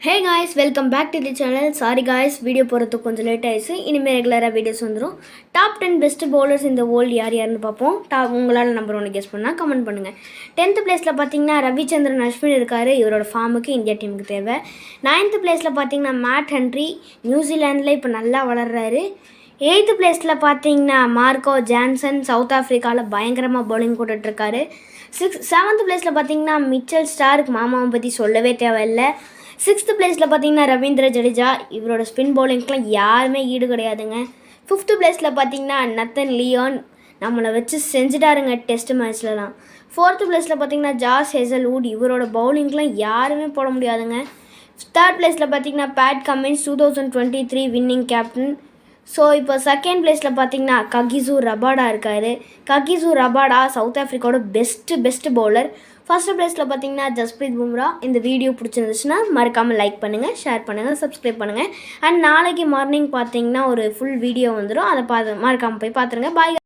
Hey guys, welcome back to the channel. Sorry guys, video போகிறதுக்கு கொஞ்சம் late ஆயிடுச்சு. இனிமேல் ரெகுலராக வீடியோஸ் வந்துடும். டாப் 10 பெஸ்ட் பவுலர்ஸ் இந்த வேர்ல்டு யாருன்னு பார்ப்போம். உங்களால் நம்பர் 1 கெஸ் பண்ணால் கமெண்ட் பண்ணுங்கள். 10th பிளேஸில் பார்த்தீங்கன்னா ரவிச்சந்திரன் அஸ்வின் இருக்கார். இவரோட ஃபார்முக்கு இந்தியா டீமுக்கு தேவை. 9th பிளேஸில் பார்த்தீங்கன்னா மேட் ஹென்ரி, நியூசிலாண்டில் இப்போ நல்லா வளர்கிறாரு. 8th பிளேஸில் பார்த்தீங்கன்னா மார்க்கோ ஜான்சன், சவுத் ஆஃப்ரிக்காவில் பயங்கரமாக பவுலிங் போட்டுட்ருக்காரு. 7th பிளேஸில் பார்த்தீங்கன்னா மிச்சல் ஸ்டார்க், மாமாவை பற்றி சொல்லவே தேவையில்லை. 6th பிளேஸில் பார்த்தீங்கன்னா ரவீந்திர ஜடேஜா, இவரோட ஸ்பின் பவுலிங்க்கெலாம் யாருமே ஈடு கிடையாதுங்க. 5th பிளேஸில் பார்த்தீங்கன்னா நத்தன் லியோன், நம்மளை வச்சு செஞ்சுட்டாருங்க டெஸ்ட் மேட்ச்லலாம். 4th பிளேஸில் பார்த்தீங்கன்னா ஜாஸ் ஹேசல்வுட், இவரோட பவுலிங்க்கெலாம் யாருமே போட முடியாதுங்க. 3rd பிளேஸில் பார்த்தீங்கன்னா Pat Cummins, 2023 winning captain. So இப்போ 2nd பிளேஸில் பார்த்தீங்கன்னா ககிசு ரபாடா இருக்கார். ககிசு ரபாடா சவுத் ஆஃப்ரிக்காவோட பெஸ்ட்டு பவுலர். 1st பிளேஸில் பார்த்தீங்கன்னா ஜஸ்பிரீத் பும்ரா. இந்த வீடியோ பிடிச்சிருந்துச்சுன்னா மறக்காமல் லைக் பண்ணுங்கள், ஷேர் பண்ணுங்கள், சப்ஸ்கிரைப் பண்ணுங்கள். அண்ட் நாளைக்கு மார்னிங் பார்த்தீங்கன்னா ஒரு ஃபுல் வீடியோ வந்துடும். அதை மறக்காமல் போய் பார்த்துருங்க. பாய்.